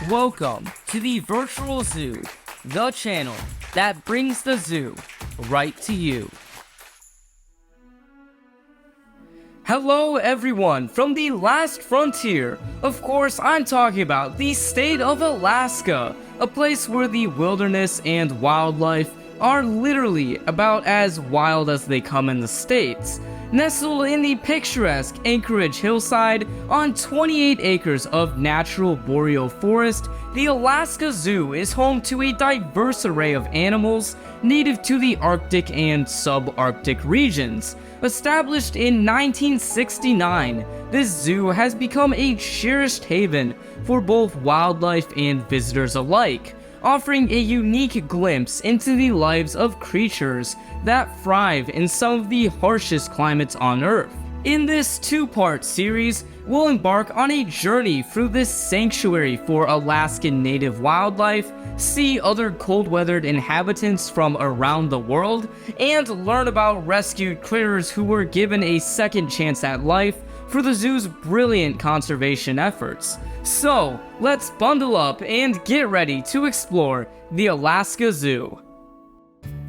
Welcome to the Virtual Zoo, the channel that brings the zoo right to you. Hello everyone from the last frontier. Of course, I'm talking about the state of Alaska, a place where the wilderness and wildlife are literally about as wild as they come in the States. Nestled in the picturesque Anchorage hillside on 28 acres of natural boreal forest, the Alaska Zoo is home to a diverse array of animals native to the Arctic and subarctic regions. Established in 1969, this zoo has become a cherished haven for both wildlife and visitors alike, offering a unique glimpse into the lives of creatures that thrive in some of the harshest climates on Earth. In this two-part series, we'll embark on a journey through this sanctuary for Alaskan native wildlife, see other cold-weathered inhabitants from around the world, and learn about rescued critters who were given a second chance at life for the zoo's brilliant conservation efforts. So, let's bundle up and get ready to explore the Alaska Zoo.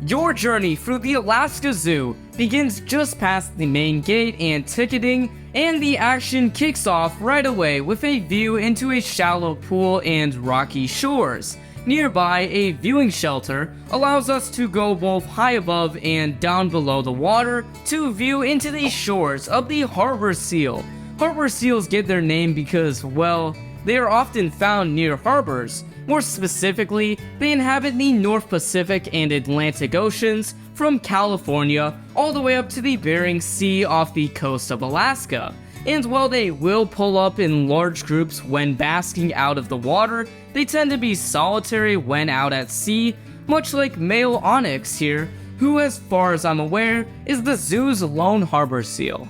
Your journey through the Alaska Zoo begins just past the main gate and ticketing, and the action kicks off right away with a view into a shallow pool and rocky shores. Nearby, a viewing shelter allows us to go both high above and down below the water to view into the shores of the harbor seal. Harbor seals get their name because, well, they are often found near harbors. More specifically, they inhabit the North Pacific and Atlantic Oceans from California all the way up to the Bering Sea off the coast of Alaska. And while they will pull up in large groups when basking out of the water, they tend to be solitary when out at sea, much like male onyx here, who as far as I'm aware, is the zoo's lone harbor seal.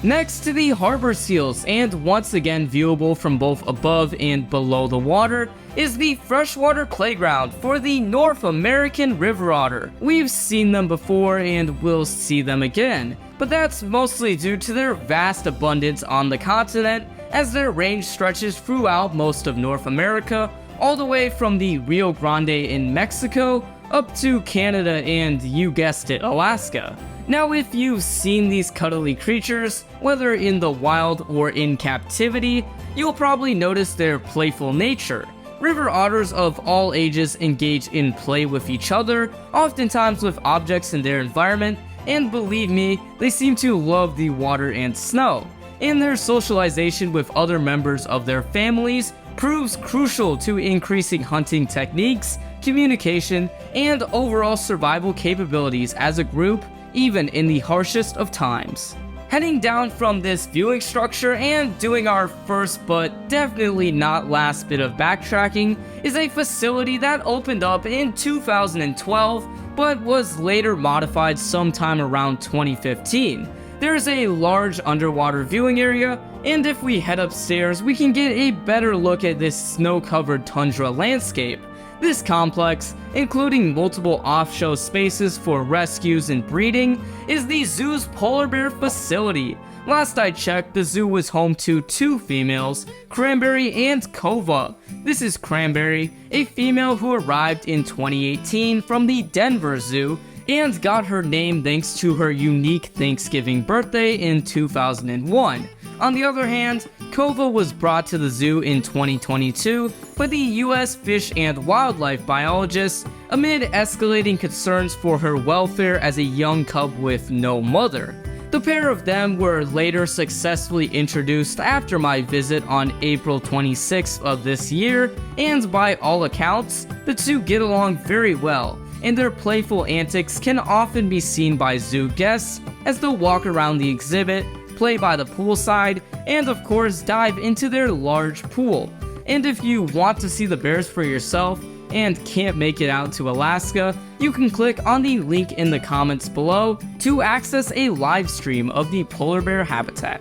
Next to the harbor seals, and once again viewable from both above and below the water, is the freshwater playground for the North American river otter. We've seen them before and will see them again, but that's mostly due to their vast abundance on the continent, as their range stretches throughout most of North America, all the way from the Rio Grande in Mexico up to Canada and, you guessed it, Alaska. Now, if you've seen these cuddly creatures, whether in the wild or in captivity, you'll probably notice their playful nature. River otters of all ages engage in play with each other, oftentimes with objects in their environment, and believe me, they seem to love the water and snow. And their socialization with other members of their families proves crucial to increasing hunting techniques, communication, and overall survival capabilities as a group, even in the harshest of times. Heading down from this viewing structure and doing our first but definitely not last bit of backtracking is a facility that opened up in 2012 but was later modified sometime around 2015. There's a large underwater viewing area, and if we head upstairs we can get a better look at this snow-covered tundra landscape. This complex, including multiple off-show spaces for rescues and breeding, is the zoo's polar bear facility. Last I checked, the zoo was home to two females, Cranberry and Kova. This is Cranberry, a female who arrived in 2018 from the Denver Zoo and got her name thanks to her unique Thanksgiving birthday in 2001. On the other hand, Kova was brought to the zoo in 2022 by the US Fish and Wildlife biologists amid escalating concerns for her welfare as a young cub with no mother. The pair of them were later successfully introduced after my visit on April 26th of this year, and by all accounts, the two get along very well, and their playful antics can often be seen by zoo guests as they walk around the exhibit, play by the poolside, and of course dive into their large pool. And if you want to see the bears for yourself and can't make it out to Alaska, you can click on the link in the comments below to access a live stream of the polar bear habitat.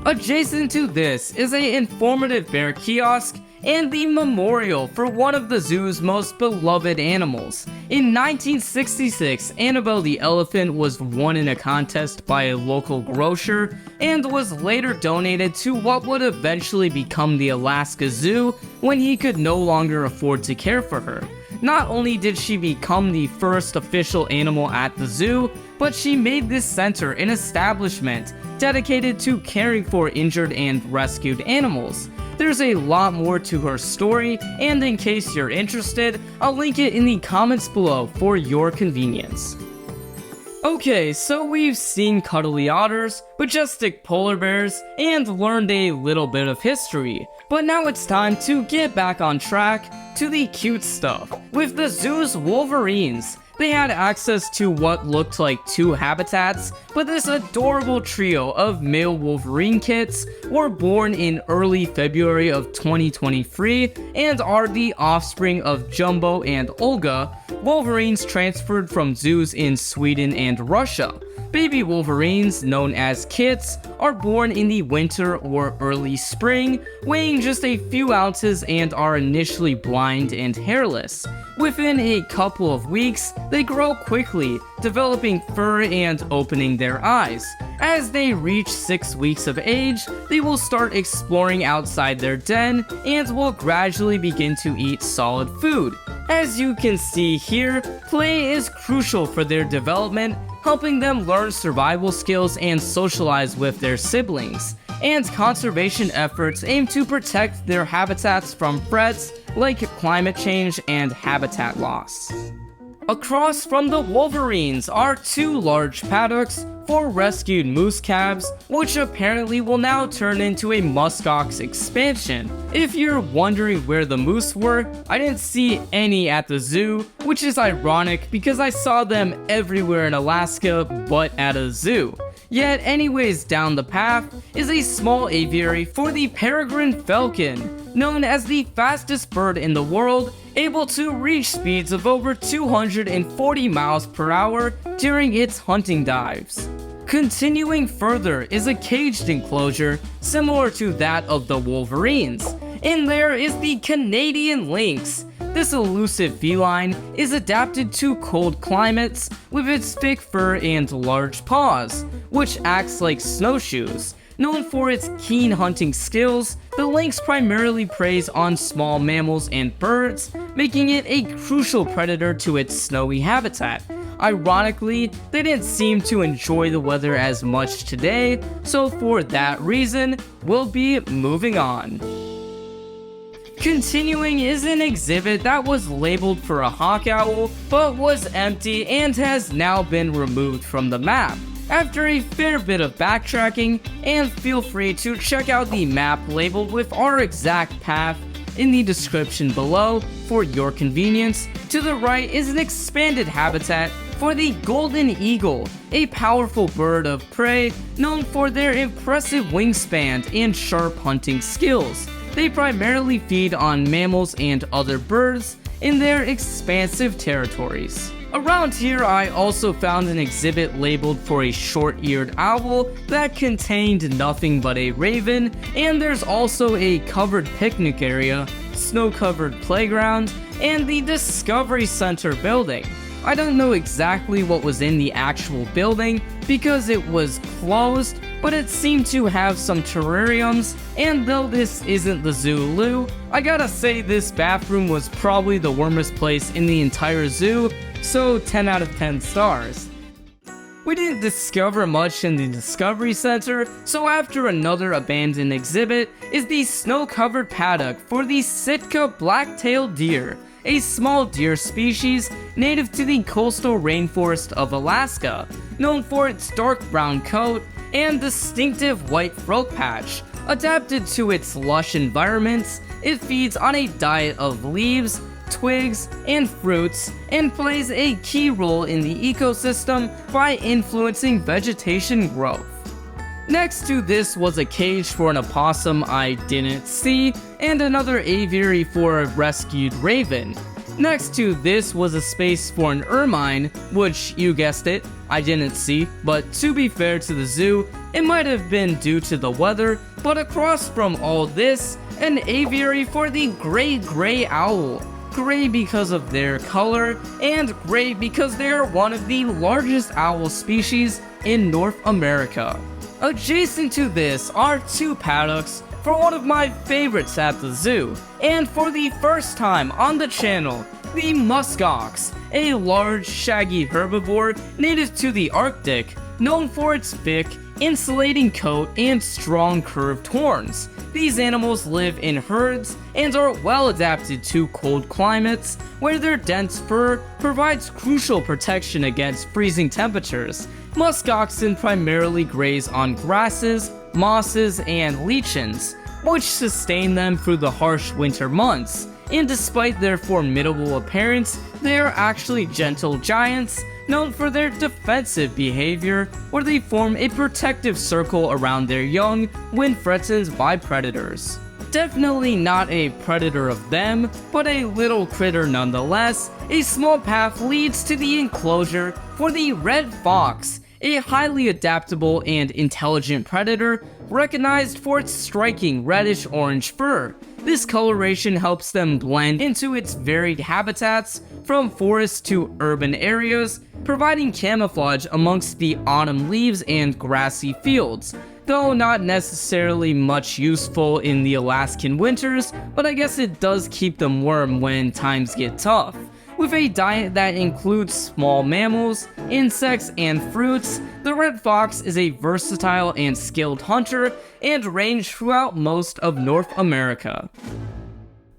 Adjacent to this is an informative bear kiosk and the memorial for one of the zoo's most beloved animals. In 1966, Anabelle the Elephant was won in a contest by a local grocer and was later donated to what would eventually become the Alaska Zoo when he could no longer afford to care for her. Not only did she become the first official animal at the zoo, but she made this center an establishment dedicated to caring for injured and rescued animals. There's a lot more to her story, and in case you're interested, I'll link it in the comments below for your convenience. Okay, so we've seen cuddly otters, majestic polar bears, and learned a little bit of history. But now it's time to get back on track to the cute stuff. With the zoo's Wolverines, they had access to what looked like 2 habitats, but this adorable trio of male Wolverine kits were born in early February of 2023 and are the offspring of Jumbo and Olga, Wolverines transferred from zoos in Sweden and Russia. Baby Wolverines, known as kits, are born in the winter or early spring, weighing just a few ounces and are initially blind and hairless. Within a couple of weeks, they grow quickly, developing fur and opening their eyes. As they reach 6 weeks of age, they will start exploring outside their den and will gradually begin to eat solid food. As you can see here, play is crucial for their development, helping them learn survival skills and socialize with their siblings. And conservation efforts aim to protect their habitats from threats like climate change and habitat loss. Across from the Wolverines are 2 large paddocks for rescued moose calves, which apparently will now turn into a muskox expansion. If you're wondering where the moose were, I didn't see any at the zoo, which is ironic because I saw them everywhere in Alaska but at a zoo. Yet anyways, down the path is a small aviary for the Peregrine Falcon, known as the fastest bird in the world, able to reach speeds of over 240 miles per hour during its hunting dives. Continuing further is a caged enclosure similar to that of the Wolverines. In there is the Canadian Lynx. This elusive feline is adapted to cold climates with its thick fur and large paws, which acts like snowshoes. Known for its keen hunting skills, the lynx primarily preys on small mammals and birds, making it a crucial predator to its snowy habitat. Ironically, they didn't seem to enjoy the weather as much today, so for that reason, we'll be moving on. Continuing is an exhibit that was labeled for a hawk owl, but was empty and has now been removed from the map. After a fair bit of backtracking, and feel free to check out the map labeled with our exact path in the description below for your convenience, to the right is an expanded habitat for the golden eagle, a powerful bird of prey known for their impressive wingspan and sharp hunting skills. They primarily feed on mammals and other birds in their expansive territories. Around here, I also found an exhibit labeled for a short-eared owl that contained nothing but a raven, and there's also a covered picnic area, snow-covered playground, and the Discovery Center building. I don't know exactly what was in the actual building because it was closed, but it seemed to have some terrariums, and though this isn't the zoo, I gotta say this bathroom was probably the warmest place in the entire zoo, so 10 out of 10 stars. We didn't discover much in the Discovery Center, so after another abandoned exhibit is the snow-covered paddock for the Sitka black-tailed deer, a small deer species native to the coastal rainforest of Alaska, known for its dark brown coat and distinctive white throat patch. Adapted to its lush environments, it feeds on a diet of leaves, twigs, and fruits, and plays a key role in the ecosystem by influencing vegetation growth. Next to this was a cage for an opossum I didn't see, and another aviary for a rescued raven. Next to this was a space for an ermine, which, you guessed it, I didn't see, but to be fair to the zoo, It might have been due to the weather, but across from all this, an aviary for the great gray owl. Gray because of their color, and gray because they are one of the largest owl species in North America. Adjacent to this are two paddocks for one of my favorites at the zoo, and for the first time on the channel, the musk ox, a large, shaggy herbivore native to the Arctic, known for its thick, insulating coat and strong curved horns. These animals live in herds and are well adapted to cold climates, where their dense fur provides crucial protection against freezing temperatures. Musk oxen primarily graze on grasses, mosses, and lichens, which sustain them through the harsh winter months. And despite their formidable appearance, they are actually gentle giants, known for their defensive behavior, where they form a protective circle around their young when threatened by predators. Definitely not a predator of them, but a little critter nonetheless. A small path leads to the enclosure for the red fox, a highly adaptable and intelligent predator recognized for its striking reddish-orange fur. This coloration helps them blend into its varied habitats, from forests to urban areas, providing camouflage amongst the autumn leaves and grassy fields. Though not necessarily much useful in the Alaskan winters, but I guess it does keep them warm when times get tough. With a diet that includes small mammals, insects, and fruits, the red fox is a versatile and skilled hunter and range throughout most of North America.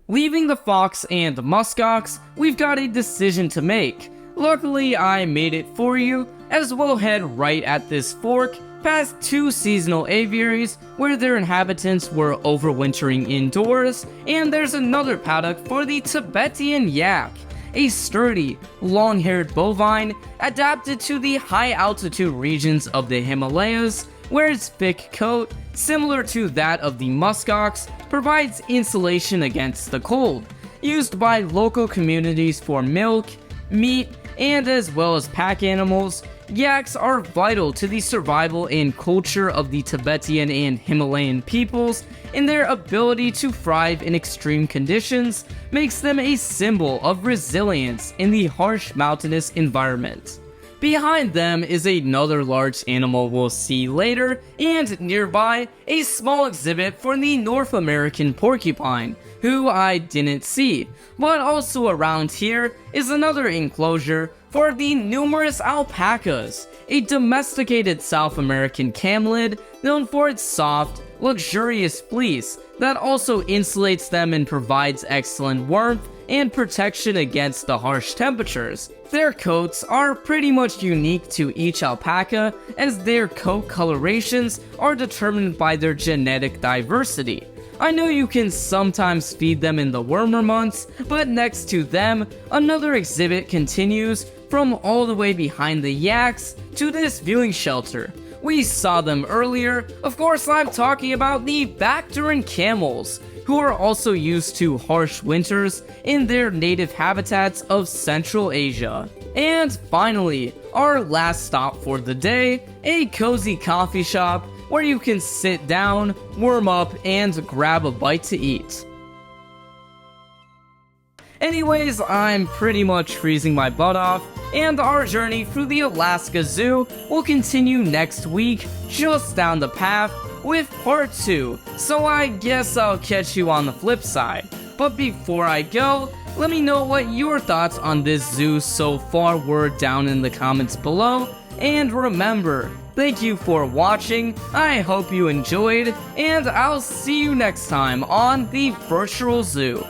Leaving the fox and musk ox, we've got a decision to make. Luckily, I made it for you, as we'll head right at this fork past two seasonal aviaries where their inhabitants were overwintering indoors, and there's another paddock for the Tibetan yak, a sturdy, long-haired bovine adapted to the high-altitude regions of the Himalayas, where its thick coat, similar to that of the muskox, provides insulation against the cold. Used by local communities for milk, meat, and as well as pack animals, yaks are vital to the survival and culture of the Tibetan and Himalayan peoples, and their ability to thrive in extreme conditions makes them a symbol of resilience in the harsh mountainous environment. Behind them is another large animal we'll see later, and nearby, a small exhibit for the North American porcupine, who I didn't see. But also around here is another enclosure for the numerous alpacas, a domesticated South American camelid known for its soft, luxurious fleece that also insulates them and provides excellent warmth and protection against the harsh temperatures. Their coats are pretty much unique to each alpaca, as their coat colorations are determined by their genetic diversity. I know you can sometimes feed them in the warmer months, but next to them, another exhibit continues from all the way behind the yaks to this viewing shelter. We saw them earlier. Of course, I'm talking about the Bactrian camels, who are also used to harsh winters in their native habitats of Central Asia. And finally, our last stop for the day, a cozy coffee shop where you can sit down, warm up, and grab a bite to eat. Anyways, I'm pretty much freezing my butt off, and our journey through the Alaska Zoo will continue next week, just down the path, with part 2, so I guess I'll catch you on the flip side. But before I go, let me know what your thoughts on this zoo so far were down in the comments below, and remember, thank you for watching, I hope you enjoyed, and I'll see you next time on the Virtual Zoo.